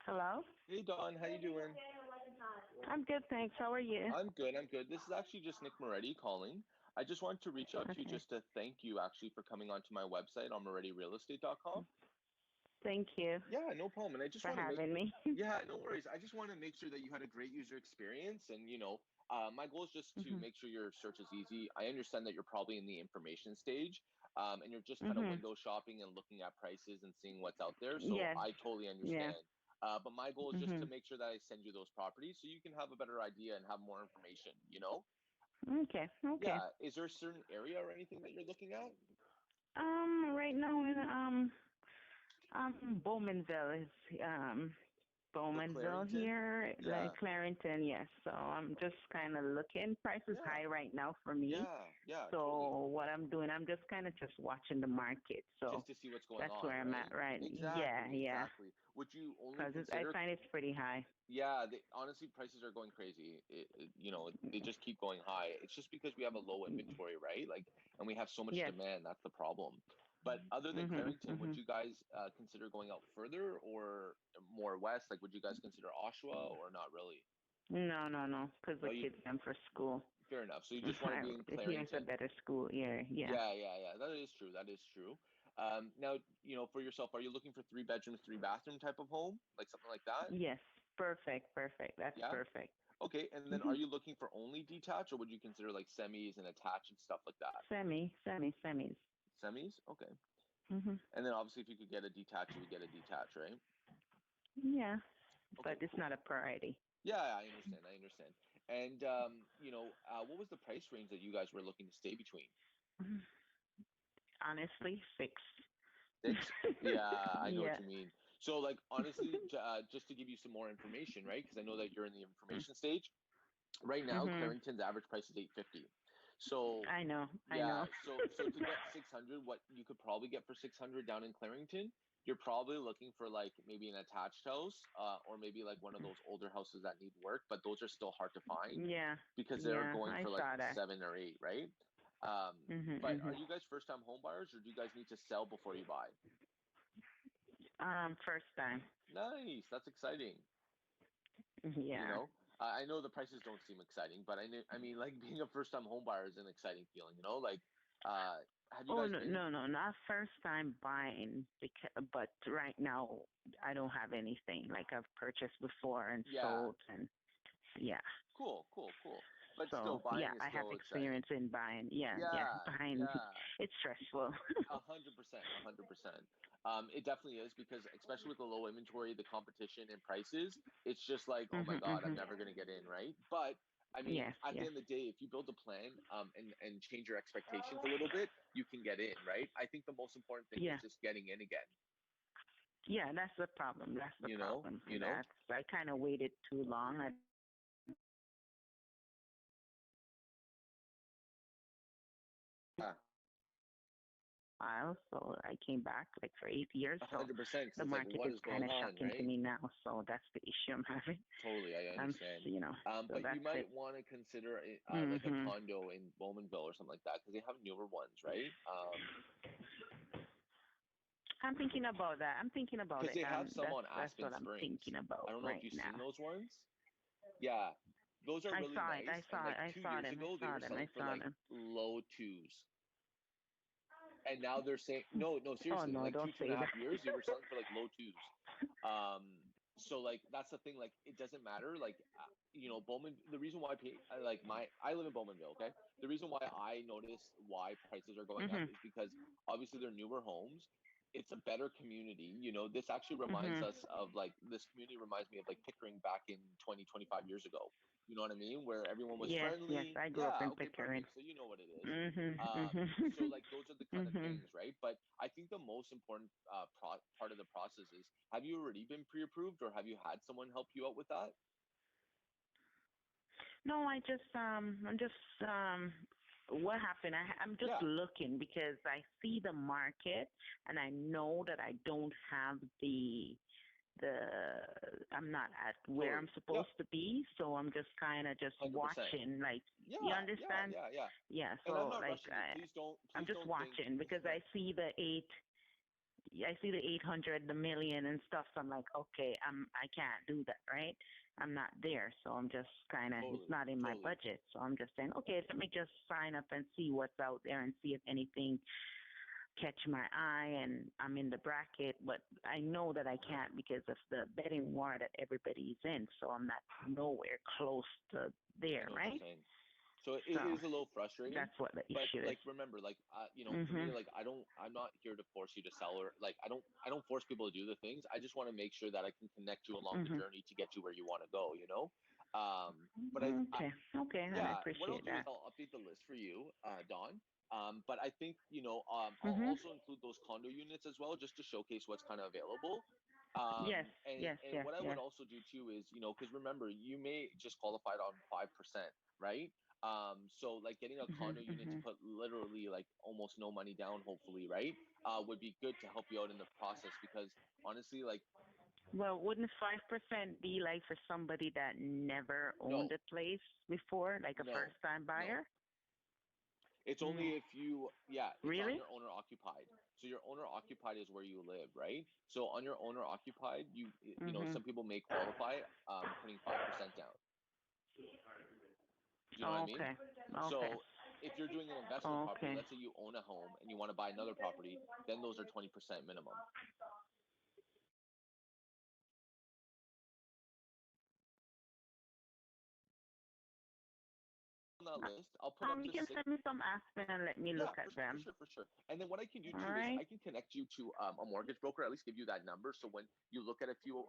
Hello? Hey Don, how you doing? I'm good, thanks. How are you? I'm good, I'm good. This is actually just Nick Moretti calling. I just wanted to reach out to you Okay. just to thank you actually for coming onto my website on MorettiRealEstate.com. Thank you Yeah, no problem. And I just for want to make, having me. yeah, no worries. I just want to make sure that you had a great user experience. And, my goal is just to Mhm. make sure your search is easy. I understand that you're probably in the information stage, and you're just kind of Mhm. window shopping and looking at prices and seeing what's out there. So Yes. I totally Yeah. understand. But my goal is just to Mhm. make sure that I send you those properties so you can have a better idea and have more information, you know? Okay. Okay. Yeah. Is there a certain area or anything that you're looking at? Right now in Bowmanville is The Bowmanville Clarington? here, Yeah. like Clarington, yes. So I'm just kind of looking. Price is Yeah. high right now for me. Yeah. Yeah. Totally. So what I'm doing, I'm just kind of just watching the market. So Just to see what's going that's on, where I'm right? at, right? Yeah, Exactly, yeah. exactly. Would you only Because I consider, find it's pretty high. yeah, honestly, prices are going crazy. They just keep going high. It's just because we have a low inventory, right? Like, and we have so much Yes. demand. That's the problem. But other than Mhm. Clarington, would Mhm. you guys consider going out further or more west? Like, would you guys consider Oshawa or not really? No, no, no. Because the No, you kids them for school. fair enough. So you just want to be in Here's a Clarington. better school. Yeah, yeah. Yeah, yeah, yeah. That is true. That is true. Now, for yourself, are you looking for three bedrooms, three bathroom type of home, like something like that? Yes. Perfect. Perfect. That's Yeah. perfect. Okay. And then, are Mhm. you looking for only detached, or would you consider like semis and attached and stuff like that? Semis. Semis. Okay. Mhm. And then, obviously, if you could get a detached, you would get a detached, right? Yeah, Okay. but it's Cool. not a priority. Yeah, I understand. I understand. And what was the price range that you guys were looking to stay between? Mhm. Honestly, six. Six? Yeah, I know what Yeah. you mean. So, like, honestly, just to give you some more information, right? Because I know that you're in the information stage. Right now, Mhm. Clarington's average price is 850. So, I know. I yeah, know. so to get 600, what you could probably get for 600 down in Clarington, you're probably looking for like maybe an attached house, or maybe like one of those older houses that need work, but those are still hard to find Yeah. because they're Yeah. going I for like saw that. 7 or 8, right? Um, Mhm. but are Mhm. you guys first time home buyers, or do you guys need to sell before you buy? First time. Nice, that's exciting. You Yeah. know, I know the prices don't seem exciting, but I mean, like being a first time home buyer is an exciting feeling. Like, uh, have you Oh guys no, been? no, no, not first time buying. Because, but right now I don't have anything. Like I've purchased before and Yeah, sold, and yeah. cool, cool, cool. But still, So yeah, buying is I have still exciting. experience in buying. Yeah, yeah, Yeah, buying. yeah. It's stressful. 100%, 100%. It definitely is because, especially with the low inventory, the competition and prices, it's just like, oh my Mhm, God, I'm mhm. never gonna get in, right? But I mean, Yes, at the yes. end of the day, if you build a plan, and change your expectations a little bit, you can get in, right? I think the most important thing is Yeah, just getting in again. yeah. That's the problem. That's the You know, problem. you know. That's I kind of waited too long. I Yeah, while, so I came back like for 8 years. So 100%. Because the it's like, market what is is kind going of on, shocking to right? me now. So that's the issue I'm having. Totally, I I'm, understand. you know. So But you that's might it. want to consider like a Mhm. condo in Bowmanville or something like that because they have newer ones, right? I'm thinking about that. I'm thinking about Because it. they have some on That's Aspen what I'm Springs. thinking about I don't know if right you've now. seen those ones. Yeah, those are I really saw it. nice. I And saw it. like I two saw years them. I ago, they saw were them. I selling for saw like them. low twos, and now they're saying no, no, Oh seriously, no! like Don't two and say a half that. years, they were selling for like low twos. Um, so like that's the thing. Like it doesn't matter. Like Bowman. The reason why I live in Bowmanville. Okay, the reason why I notice why prices are going up Mhm. is because obviously they're newer homes. It's a better community. This actually reminds Mhm. us of like this community reminds me of like Pickering back in 25 years ago. You know what I mean? Where everyone was Yes. Yes. friendly. I grew up Yeah, in okay, Pickering. perfect. So you know what it is. Mhm. Um, Mhm. so like those are the kind of mhm. things, right? But I think the most important part of the process is: have you already been pre-approved, or have you had someone help you out with that? No, I'm just what happened? I'm just Yeah, looking because I see the market and I know that I don't have the I'm not at where totally. I'm Yep, supposed to be, so I'm just kind of just 100%. watching. Like, you Yeah, yeah, understand? yeah, yeah. Yeah. And I'm So not like rushing you. I'm Please just don't think. watching because I see the eight. I see the 800, the million and stuff. So I'm like, okay, I can't do that, right? I'm not there, so I'm just kind of, it's Totally, not in my totally. budget. So I'm just saying, okay, let me just sign up and see what's out there and see if anything catch my eye and I'm in the bracket. But I know that I can't because of the betting war that everybody's in. So I'm not nowhere close to I there, know what you're right? saying. So So it is a little frustrating, that's what the but issue is. like remember, like for me, Mhm. like I'm not here to force you to sell or like I don't force people to do the things. I just want to make sure that I can connect you along the Mhm. journey to get you where you want to go. But Okay. Okay, and I yeah, what I'll appreciate do is that. I'll update the list for you, Don. But I think I'll Mhm. also include those condo units as well, just to showcase what's kind of available. Yes. Yes. And Yes. what I would Yes. also do too is because remember you may just qualified on 5%, right? So like getting a Mhm. condo unit to Mhm. put literally like almost no money down, hopefully, right? Would be good to help you out in the process because honestly, like Well, wouldn't 5% be like for somebody that never owned no, a place before, like a no, first-time no. buyer? It's Mm. only if you, yeah, it's on Really? your owner occupied. So your owner occupied is where you live, right? So on your owner occupied, Mhm. some people may qualify putting 5% down. Do you know what I mean? Okay. Okay. So if you're doing an investment property, Okay. let's say you own a home and you want to buy another property, then those are 20% minimum. On that list, I'll put up You to can six. send me some Aspen and let me Yeah, look at for them. sure, for sure. And then what I can do All too is right. I can connect you to a mortgage broker, at least give you that number. So when you look at a few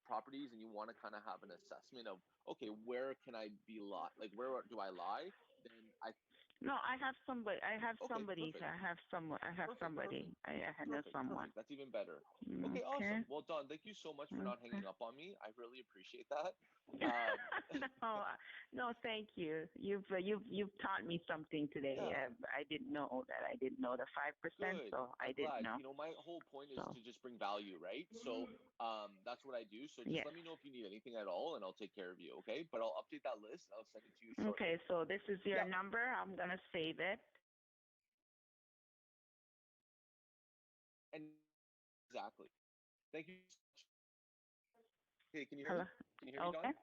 properties and you want to kind of have an assessment of, okay, where can I be like where do I lie? Then No, I have somebody. I have okay, somebody. perfect, I have some. I have perfect, somebody. perfect, I know perfect, someone. perfect. That's even better. Okay, Okay. awesome. Well, Don, thank you so much for not Okay. hanging up on me. I really appreciate that. Um, No, no, thank you. You've taught me something today. yeah. I didn't know that. I didn't know the 5%, Good. so I I'm didn't glad. know. My whole point is So to just bring value, right? So that's what I do. So just yes. let me know if you need anything at all and I'll take care of you, okay? But I'll update that list. I'll send it to you shortly. Okay, so this is your Yeah, number. I'm gonna save it. and exactly. Thank you so much. Hey, can you hear me? Hello. Can you hear me, Don? Okay.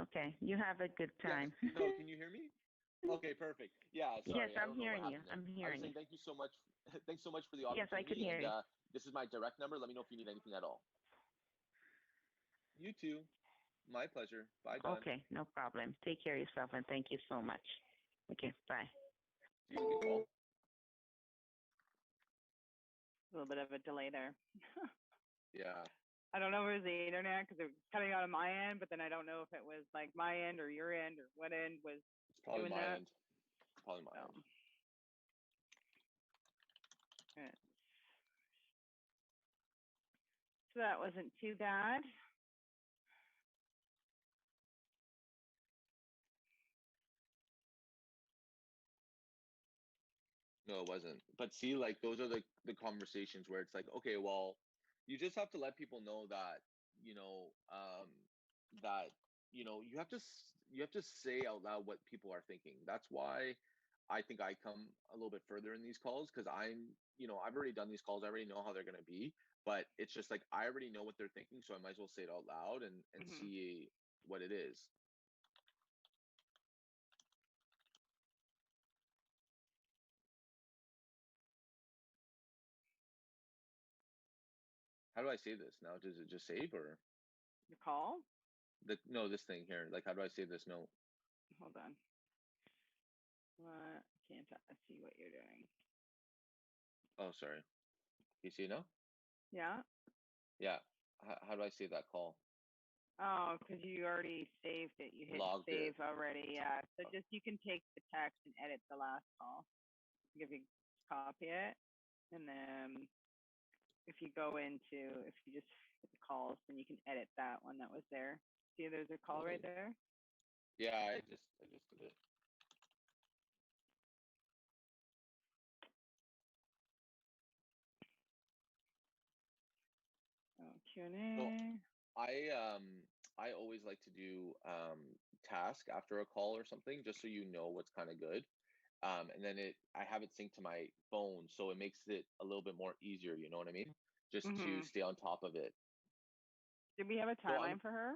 Okay. You have a good Yes. time. No, can you hear me? Okay, perfect. Yeah, Yes, sorry. I I'm don't know what hearing you. happened there. I'm I was hearing you. saying thank you so much. Thanks so much for the Yes, I could opportunity. hear And you. this is my direct number. Let me know if you need anything at all. You too. My pleasure. Bye, Don. Okay, no problem. Take care of yourself and thank you so much. Okay, bye. You can call. A little bit of a delay there. Yeah, I don't know if it was the internet because it was cutting out on my end, but then I don't know if it was like my end or your end or what end was it's probably doing my that. end. It's probably my So, end. yeah. So that wasn't too bad. No, it wasn't. But see, like those are the conversations where it's like, okay, well, you just have to let people know that, you know, that you have to say out loud what people are thinking. That's why I think I come a little bit further in these calls because I've already done these calls. I already know how they're gonna be, but it's just like I already know what they're thinking, so I might as well say it out loud and Hmm. see what it is. How do I say this now? Does it just save or The call? no this thing here? Like how do I save this note? Hold on. What? Can't I see what you're doing? Oh, sorry. You see now? Yeah. Yeah. How do I save that call? Oh, because you already saved it. You hit Logged it. save already. Yeah. So just you can take the text and edit the last call. If you copy it, and then if you go into, if you just hit the calls, then you can edit that one that was there. See, there's a call right Load. there. Yeah, I just did it. Oh, Q and So A. I always like to do task after a call or something just so you know what's kind of good. And then I have it synced to my phone, so it makes it a little bit more easier. You know what I mean? Just to Mhm. stay on top of it. Did we have a So I'm timeline for her?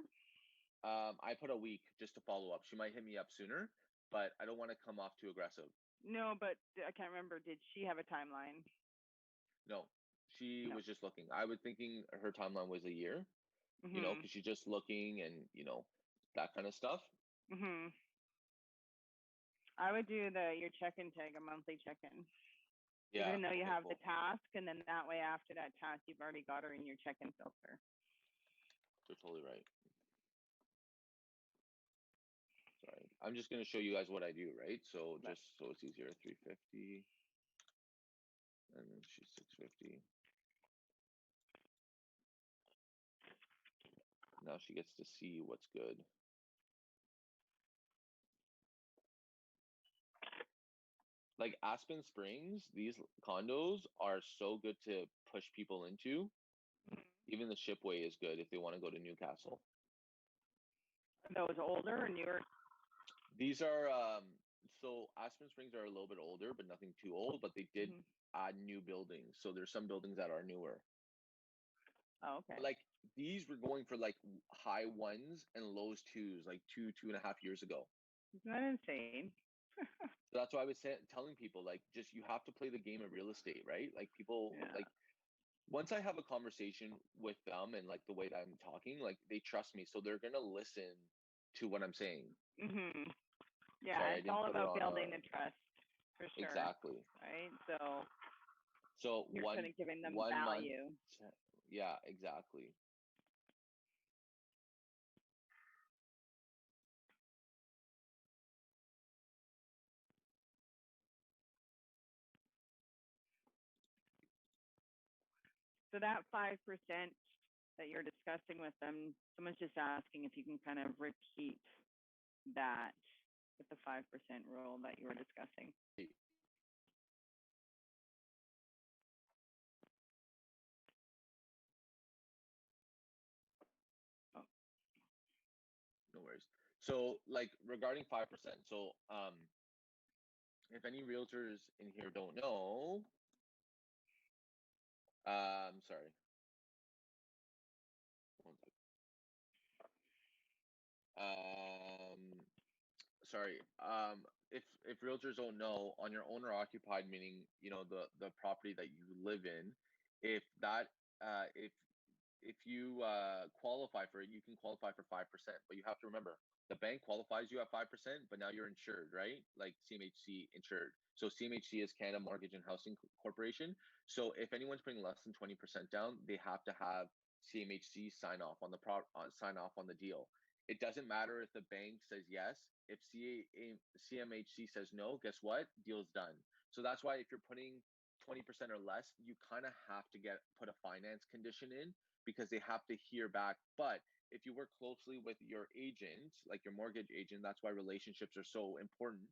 I put a week just to follow up. She might hit me up sooner, but I don't want to come off too aggressive. No, but I can't remember. Did she have a timeline? No, she No. was just looking. I was thinking her timeline was a year, Mhm. because she's just looking and that kind of stuff. Mhm. I would do your check-in tag, a monthly check-in. Yeah. Even though you Okay. have the Cool. task, and then that way after that task, you've already got her in your check-in filter. You're totally right. Sorry. I'm just gonna show you guys what I do, right? So But just so it's easier, 350, and then she's 650. Now she gets to see what's good. Like Aspen Springs, these condos are so good to push people into. Even the Shipway is good if they want to go to Newcastle. those older or newer? These are so Aspen Springs are a little bit older, but nothing too old. But they did Mhm. add new buildings, so there's some buildings that are newer. Oh, okay. But like these were going for like high ones and lows twos, like 2.5 years ago. Isn't that insane? So that's why I was telling people like just you have to play the game of real estate, right? Like people Yeah. like once I have a conversation with them and like the way that I'm talking, like they trust me, so they're gonna listen to what I'm saying. Mhm. Yeah, Sorry, I it's didn't all put her about on a building the trust for sure, exactly. right? So So you're kind of giving them 1 month, value. yeah, exactly. So that 5% that you're discussing with them, someone's just asking if you can kind of repeat that with the 5% rule that you were discussing. Oh, No worries. So like regarding 5%, so if any realtors in here don't know, sorry, one sec. Sorry, if realtors don't know, on your owner occupied, meaning the property that you live in, if that if you qualify for it, you can qualify for 5%. But you have to remember, the bank qualifies you at 5%, but now you're insured, right? Like CMHC insured. So CMHC is Canada Mortgage and Housing Corporation. So if anyone's putting less than 20% down, they have to have CMHC sign off on the deal. It doesn't matter if the bank says yes. If CMHC says no, guess what? Deal's done. So that's why if you're putting 20% or less, you kind of have to put a finance condition in because they have to hear back. But if you work closely with your agent, like your mortgage agent, that's why relationships are so important.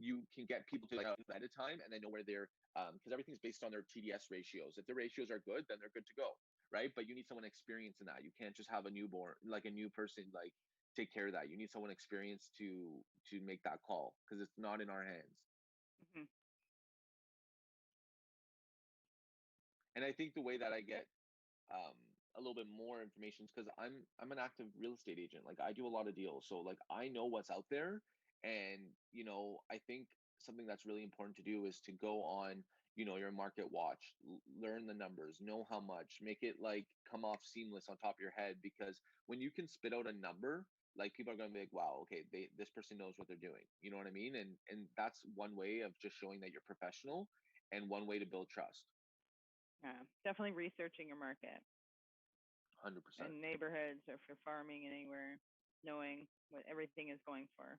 You can get people to like ahead of time and they know where they're because everything's based on their TDS ratios. If their ratios are good, then they're good to go, right? But you need someone experienced in that. You can't just have a newborn, like a new person, like take care of that. You need someone experienced to make that call because it's not in our hands. mhm. And I think the way that I get um, a little bit more information is because I'm an active real estate agent. Like I do a lot of deals, so like I know what's out there, and I think something that's really important to do is to go on your market watch, learn the numbers, know how much, make it like come off seamless on top of your head. Because when you can spit out a number, like people are going to be like, wow, okay, this person knows what they're doing. You know what I mean? And that's one way of just showing that you're professional, and one way to build trust. Yeah, definitely researching your market 100%. and neighborhoods, or if you're farming and anywhere, knowing what everything is going for.